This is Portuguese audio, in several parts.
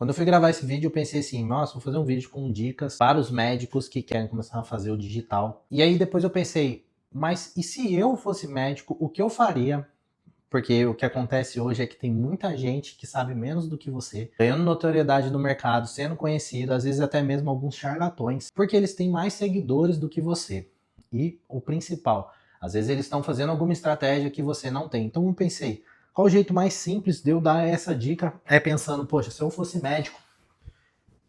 Quando eu fui gravar esse vídeo, eu pensei assim, nossa, vou fazer um vídeo com dicas para os médicos que querem começar a fazer o digital. E aí depois eu pensei, mas e se eu fosse médico, o que eu faria? Porque o que acontece hoje é que tem muita gente que sabe menos do que você, ganhando notoriedade no mercado, sendo conhecido, às vezes até mesmo alguns charlatões, porque eles têm mais seguidores do que você. E o principal, às vezes eles estão fazendo alguma estratégia que você não tem. Então eu pensei, qual o jeito mais simples de eu dar essa dica? É pensando, poxa, se eu fosse médico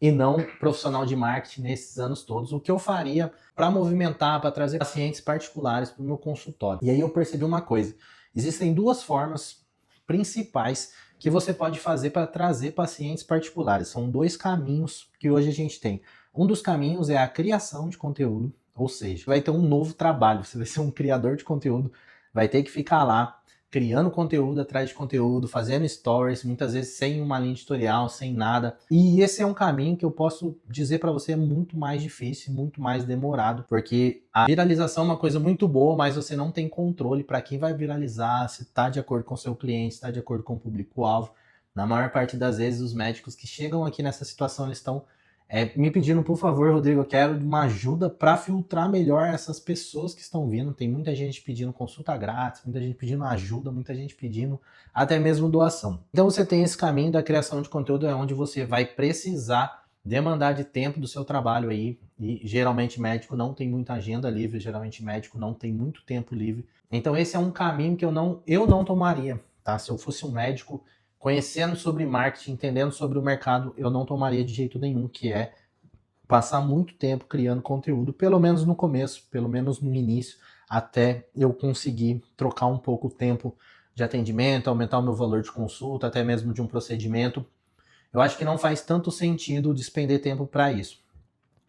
e não profissional de marketing nesses anos todos, o que eu faria para movimentar, para trazer pacientes particulares para o meu consultório? E aí eu percebi uma coisa, existem duas formas principais que você pode fazer para trazer pacientes particulares. São dois caminhos que hoje a gente tem. Um dos caminhos é a criação de conteúdo, ou seja, vai ter um novo trabalho, você vai ser um criador de conteúdo, vai ter que ficar lá criando conteúdo atrás de conteúdo, fazendo stories, muitas vezes sem uma linha editorial, sem nada. E esse é um caminho que eu posso dizer para você é muito mais difícil, muito mais demorado, porque a viralização é uma coisa muito boa, mas você não tem controle para quem vai viralizar, se está de acordo com o seu cliente, se está de acordo com o público-alvo. Na maior parte das vezes, os médicos que chegam aqui nessa situação, eles estão me pedindo, por favor, Rodrigo, eu quero uma ajuda para filtrar melhor essas pessoas que estão vindo. Tem muita gente pedindo consulta grátis, muita gente pedindo ajuda, muita gente pedindo até mesmo doação. Então você tem esse caminho da criação de conteúdo, é onde você vai precisar demandar de tempo do seu trabalho aí. E geralmente médico não tem muita agenda livre, geralmente médico não tem muito tempo livre. Então esse é um caminho que eu não tomaria, tá? Se eu fosse um médico conhecendo sobre marketing, entendendo sobre o mercado, eu não tomaria de jeito nenhum, que é passar muito tempo criando conteúdo, pelo menos no começo, pelo menos no início, até eu conseguir trocar um pouco o tempo de atendimento, aumentar o meu valor de consulta, até mesmo de um procedimento. Eu acho que não faz tanto sentido despender tempo para isso.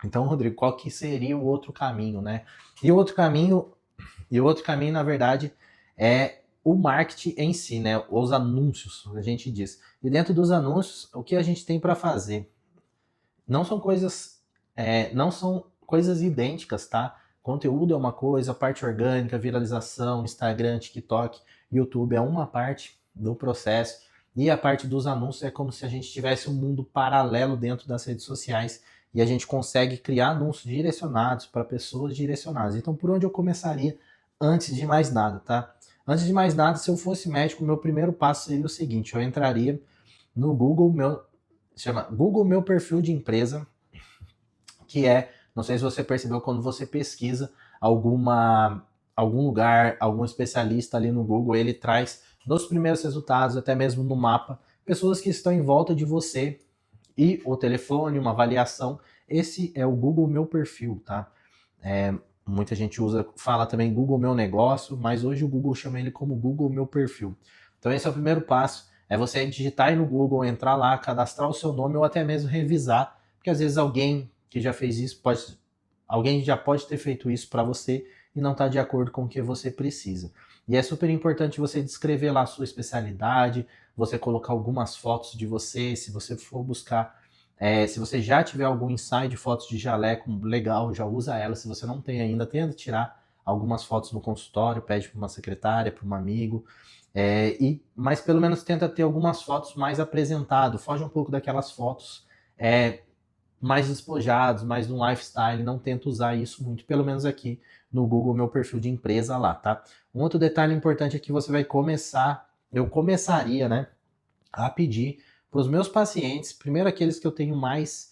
Então, Rodrigo, qual que seria o outro caminho, né? E o outro caminho, na verdade, é o marketing em si, né? Os anúncios, a gente diz. E dentro dos anúncios, o que a gente tem para fazer? Não são coisas, não são coisas idênticas, tá? Conteúdo é uma coisa, a parte orgânica, viralização, Instagram, TikTok, YouTube é uma parte do processo. E a parte dos anúncios é como se a gente tivesse um mundo paralelo dentro das redes sociais e a gente consegue criar anúncios direcionados para pessoas direcionadas. Então, por onde eu começaria antes de mais nada, tá? Antes de mais nada, se eu fosse médico, meu primeiro passo seria o seguinte: eu entraria no Google, chama Google Meu Perfil de Empresa, que não sei se você percebeu, quando você pesquisa algum lugar, algum especialista ali no Google, ele traz nos primeiros resultados, até mesmo no mapa, pessoas que estão em volta de você e o telefone, uma avaliação. Esse é o Google Meu Perfil, tá? Muita gente fala também Google Meu Negócio, mas hoje o Google chama ele como Google Meu Perfil. Então esse é o primeiro passo, é você digitar aí no Google, entrar lá, cadastrar o seu nome ou até mesmo revisar, porque às vezes alguém que já fez isso, alguém já pode ter feito isso para você e não está de acordo com o que você precisa. E é super importante você descrever lá a sua especialidade, você colocar algumas fotos de você, se você for buscar se você já tiver algum ensaio de fotos de jaleco legal, já usa ela. Se você não tem ainda, tenta tirar algumas fotos no consultório, pede para uma secretária, para um amigo. Mas pelo menos tenta ter algumas fotos mais apresentado. Foge um pouco daquelas fotos mais despojados, mais no lifestyle. Não tenta usar isso muito, pelo menos aqui no Google Meu Perfil de Empresa lá, tá? Um outro detalhe importante é que você vai eu começaria, né, a pedir para os meus pacientes, primeiro aqueles que eu tenho mais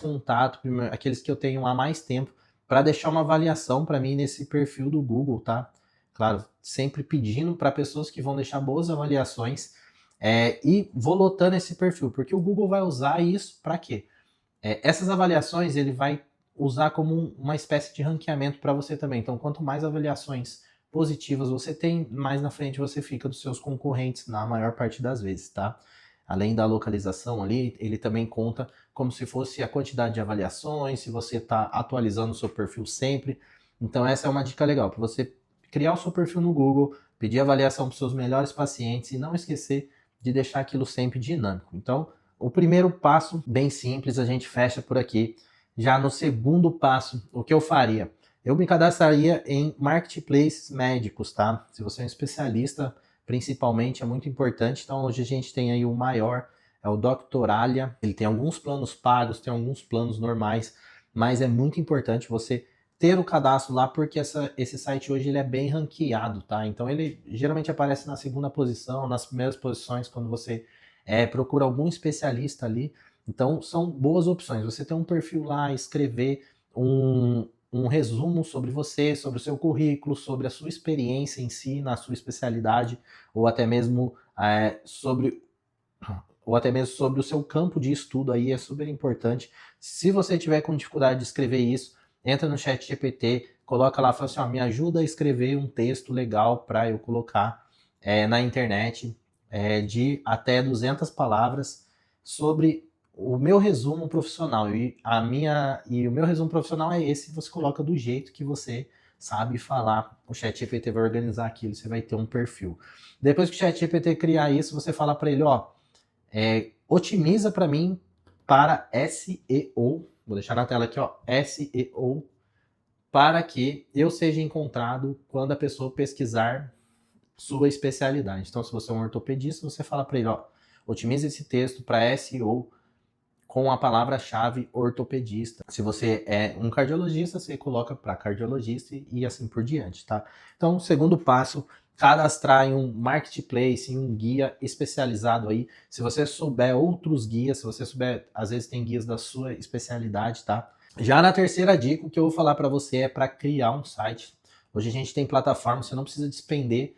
contato, primeiro, aqueles que eu tenho há mais tempo, para deixar uma avaliação para mim nesse perfil do Google, tá? Claro, sempre pedindo para pessoas que vão deixar boas avaliações e vou lotando esse perfil, porque o Google vai usar isso para quê? Essas avaliações ele vai usar como uma espécie de ranqueamento para você também. Então, quanto mais avaliações positivas você tem, mais na frente você fica dos seus concorrentes na maior parte das vezes, tá? Além da localização ali, ele também conta como se fosse a quantidade de avaliações, se você está atualizando o seu perfil sempre. Então essa é uma dica legal, para você criar o seu perfil no Google, pedir avaliação para os seus melhores pacientes e não esquecer de deixar aquilo sempre dinâmico. Então, o primeiro passo, bem simples, a gente fecha por aqui. Já no segundo passo, o que eu faria? Eu me cadastraria em marketplaces médicos, tá? Se você é um especialista, principalmente, é muito importante. Então, hoje a gente tem aí o maior é o Doctoralia. Ele tem alguns planos pagos, tem alguns planos normais, mas é muito importante você ter o cadastro lá, porque esse site hoje ele é bem ranqueado, tá? Então ele geralmente aparece na segunda posição, nas primeiras posições, quando você procura algum especialista ali. Então são boas opções. Você tem um perfil lá, escrever um resumo sobre você, sobre o seu currículo, sobre a sua experiência em si, na sua especialidade, ou até mesmo sobre o seu campo de estudo aí, é super importante. Se você tiver com dificuldade de escrever isso, entra no chat GPT, coloca lá, fala assim, ó, me ajuda a escrever um texto legal para eu colocar na internet de até 200 palavras sobre o meu resumo profissional. E o meu resumo profissional é esse, você coloca do jeito que você sabe falar. O chat GPT vai organizar aquilo, você vai ter um perfil. Depois que o chat GPT criar isso, você fala para ele, ó, otimiza para mim para SEO, vou deixar na tela aqui, ó, SEO, para que eu seja encontrado quando a pessoa pesquisar sua especialidade. Então, se você é um ortopedista, você fala para ele, ó, otimiza esse texto para SEO com a palavra-chave ortopedista. Se você é um cardiologista, você coloca para cardiologista e assim por diante, tá? Então, segundo passo, cadastrar em um marketplace, em um guia especializado aí. Se você souber outros guias, se você souber, às vezes tem guias da sua especialidade, tá? Já na terceira dica, o que eu vou falar para você é para criar um site. Hoje a gente tem plataforma, você não precisa despender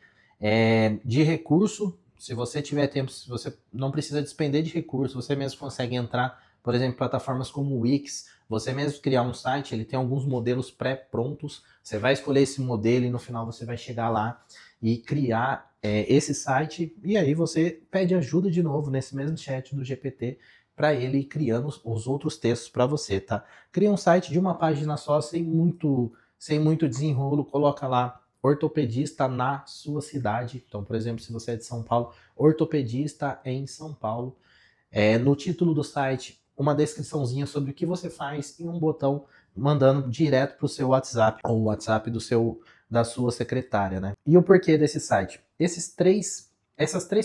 de recurso. Se você tiver tempo, se você não precisa despender de recurso, você mesmo consegue entrar, por exemplo, em plataformas como o Wix, você mesmo criar um site, ele tem alguns modelos pré-prontos, você vai escolher esse modelo e no final você vai chegar lá e criar esse site, e aí você pede ajuda de novo nesse mesmo chat do GPT para ele ir criando os outros textos para você, tá? Cria um site de uma página só, sem muito desenrolo, coloca lá ortopedista na sua cidade. Então, por exemplo, se você é de São Paulo, ortopedista em São Paulo. No título do site, uma descriçãozinha sobre o que você faz e um botão mandando direto para o seu WhatsApp, ou o WhatsApp da sua secretária, né? E o porquê desse site? Essas três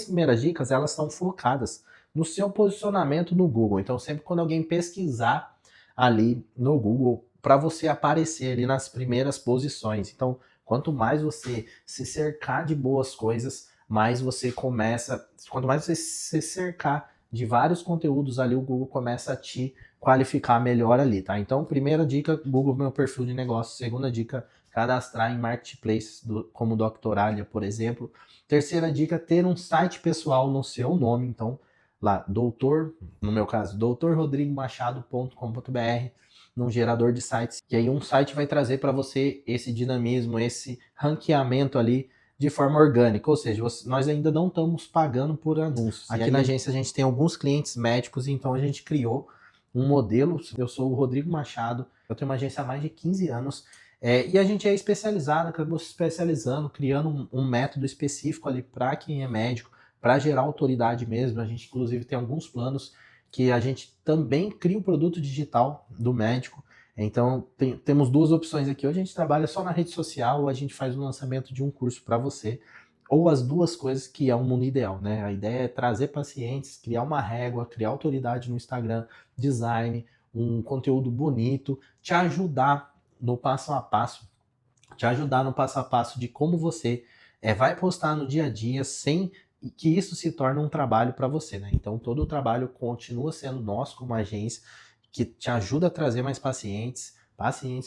primeiras dicas, elas são focadas no seu posicionamento no Google. Então, sempre quando alguém pesquisar ali no Google, para você aparecer ali nas primeiras posições. Então, quanto mais você se cercar de boas coisas, mais você começa. Quanto mais você se cercar de vários conteúdos ali, o Google começa a te qualificar melhor ali, tá? Então, primeira dica, Google meu perfil de negócio. Segunda dica, cadastrar em marketplaces como Doctoralia, por exemplo. Terceira dica, ter um site pessoal no seu nome. Então, lá, no meu caso, doutorrodrigomachado.com.br, num gerador de sites. E aí um site vai trazer para você esse dinamismo, esse ranqueamento ali de forma orgânica, ou seja, nós ainda não estamos pagando por anúncios. Aqui na agência a gente tem alguns clientes médicos, então a gente criou um modelo. Eu sou o Rodrigo Machado, eu tenho uma agência há mais de 15 anos, e a gente é especializado, acabou se especializando, criando um método específico ali para quem é médico, para gerar autoridade mesmo. A gente inclusive tem alguns planos que a gente também cria o produto digital do médico. Então, temos duas opções aqui. Ou a gente trabalha só na rede social, ou a gente faz o lançamento de um curso para você, ou as duas coisas, que é o mundo ideal, né? A ideia é trazer pacientes, criar uma régua, criar autoridade no Instagram, design, um conteúdo bonito, te ajudar no passo a passo de como você vai postar no dia a dia sem que isso se torne um trabalho para você, né? Então, todo o trabalho continua sendo nosso como agência, que te ajuda a trazer mais pacientes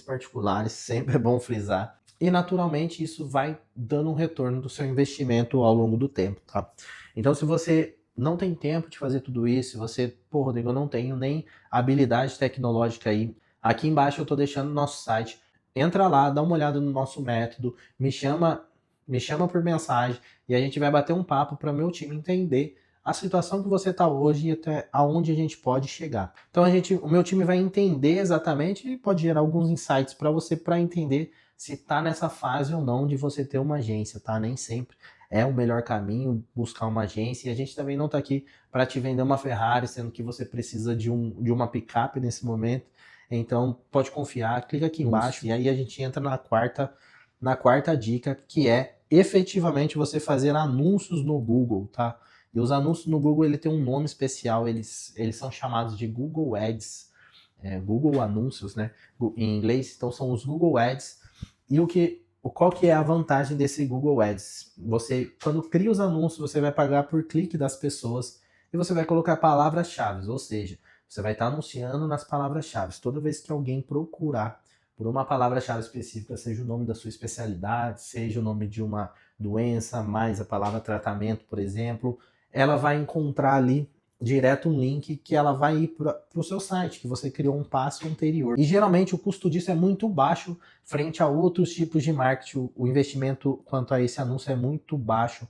particulares, sempre é bom frisar. E naturalmente isso vai dando um retorno do seu investimento ao longo do tempo, tá? Então, se você não tem tempo de fazer tudo isso, se você, pô, Rodrigo, eu não tenho nem habilidade tecnológica aí, aqui embaixo eu tô deixando o nosso site. Entra lá, dá uma olhada no nosso método, me chama por mensagem e a gente vai bater um papo para meu time entender a situação que você está hoje e até aonde a gente pode chegar. Então o meu time vai entender exatamente e pode gerar alguns insights para você, para entender se está nessa fase ou não de você ter uma agência, tá? Nem sempre é o melhor caminho buscar uma agência, e a gente também não está aqui para te vender uma Ferrari, sendo que você precisa de uma picape nesse momento. Então pode confiar, clica aqui embaixo e aí a gente entra na quarta dica, que é efetivamente você fazer anúncios no Google, tá? E os anúncios no Google, ele tem um nome especial, eles são chamados de Google Ads, Google Anúncios, né, em inglês, então são os Google Ads. E qual que é a vantagem desse Google Ads? Você, quando cria os anúncios, você vai pagar por clique das pessoas e você vai colocar palavras-chave, ou seja, você vai estar anunciando nas palavras-chave. Toda vez que alguém procurar por uma palavra-chave específica, seja o nome da sua especialidade, seja o nome de uma doença, mais a palavra tratamento, por exemplo, ela vai encontrar ali direto um link que ela vai ir para o seu site, que você criou um passo anterior. E geralmente o custo disso é muito baixo frente a outros tipos de marketing. O investimento quanto a esse anúncio é muito baixo.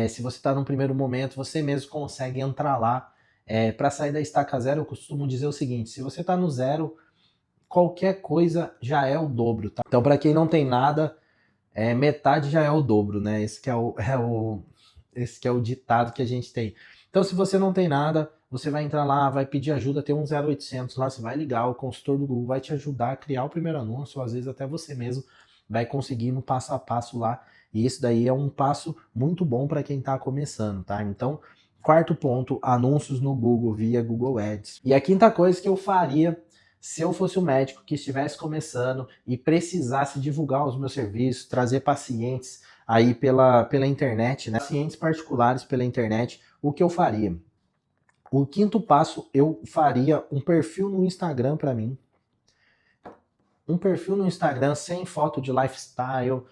Se você está num primeiro momento, você mesmo consegue entrar lá. Para sair da estaca zero, eu costumo dizer o seguinte: se você está no zero, qualquer coisa já é o dobro, tá? Então, para quem não tem nada, metade já é o dobro, né? Esse que é o ditado que a gente tem. Então, se você não tem nada, você vai entrar lá, vai pedir ajuda, tem um 0800 lá, você vai ligar, o consultor do Google vai te ajudar a criar o primeiro anúncio, ou às vezes até você mesmo vai conseguir no passo a passo lá. E isso daí é um passo muito bom para quem está começando, tá? Então, quarto ponto, anúncios no Google via Google Ads. E a quinta coisa que eu faria se eu fosse um médico que estivesse começando e precisasse divulgar os meus serviços, trazer pacientes aí pela internet, né? Pacientes particulares pela internet, o que eu faria? O quinto passo, eu faria um perfil no Instagram para mim. Um perfil no Instagram sem foto de lifestyle,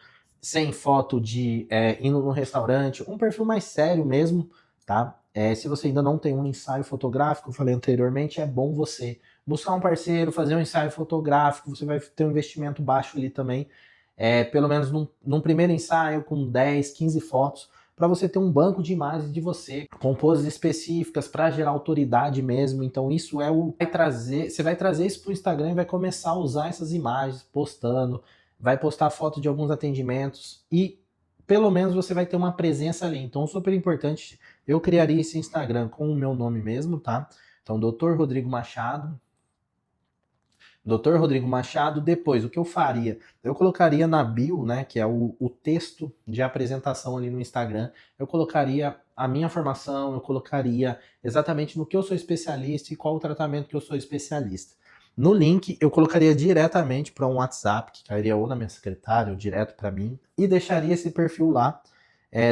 sem foto de indo no restaurante, um perfil mais sério mesmo, tá? Se você ainda não tem um ensaio fotográfico, eu falei anteriormente, é bom você buscar um parceiro, fazer um ensaio fotográfico, você vai ter um investimento baixo ali também, pelo menos num primeiro ensaio com 10, 15 fotos, para você ter um banco de imagens de você, com poses específicas, para gerar autoridade mesmo. Então isso você vai trazer isso para o Instagram e vai começar a usar essas imagens, postando, vai postar foto de alguns atendimentos e pelo menos você vai ter uma presença ali. Então super importante, eu criaria esse Instagram com o meu nome mesmo, tá? Então Dr. Rodrigo Machado, Dr. Rodrigo Machado. Depois, o que eu faria? Eu colocaria na bio, né, que é o texto de apresentação ali no Instagram, eu colocaria a minha formação, eu colocaria exatamente no que eu sou especialista e qual o tratamento que eu sou especialista. No link, eu colocaria diretamente para um WhatsApp, que cairia ou na minha secretária ou direto para mim, e deixaria esse perfil lá.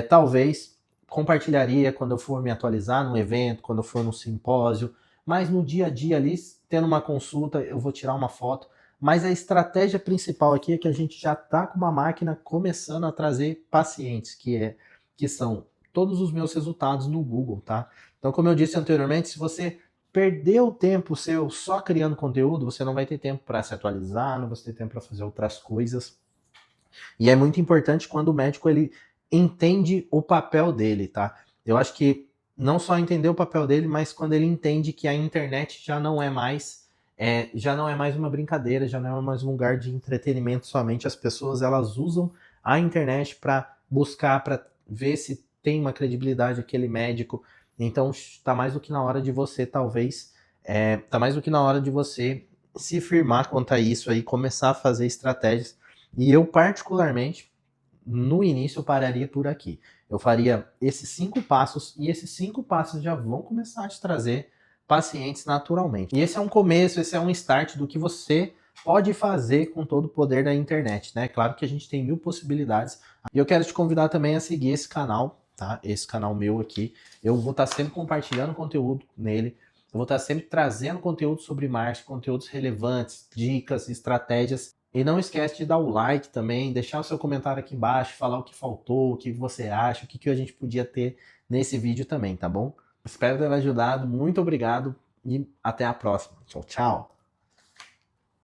Talvez compartilharia quando eu for me atualizar num evento, quando eu for num simpósio, mas no dia a dia ali, tendo uma consulta, eu vou tirar uma foto. Mas a estratégia principal aqui é que a gente já está com uma máquina começando a trazer pacientes, que são todos os meus resultados no Google, tá? Então, como eu disse anteriormente, se você perder o tempo seu só criando conteúdo, você não vai ter tempo para se atualizar, não vai ter tempo para fazer outras coisas. E é muito importante quando o médico ele entende o papel dele, tá? Eu acho que não só entender o papel dele, mas quando ele entende que a internet já não é mais uma brincadeira, já não é mais um lugar de entretenimento somente. As pessoas elas usam a internet para buscar, para ver se tem uma credibilidade aquele médico. Então está mais do que na hora de você se firmar quanto a isso aí, começar a fazer estratégias. E eu particularmente no início eu pararia por aqui. Eu faria esses 5 passos e esses 5 passos já vão começar a te trazer pacientes naturalmente. E esse é um começo, esse é um start do que você pode fazer com todo o poder da internet, né? Claro que a gente tem 1000 possibilidades. E eu quero te convidar também a seguir esse canal, tá? Esse canal meu aqui. Eu vou estar sempre compartilhando conteúdo nele. Eu vou estar sempre trazendo conteúdo sobre marketing, conteúdos relevantes, dicas, estratégias. E não esquece de dar o like também, deixar o seu comentário aqui embaixo, falar o que faltou, o que você acha, o que a gente podia ter nesse vídeo também, tá bom? Espero ter ajudado, muito obrigado e até a próxima. Tchau, tchau!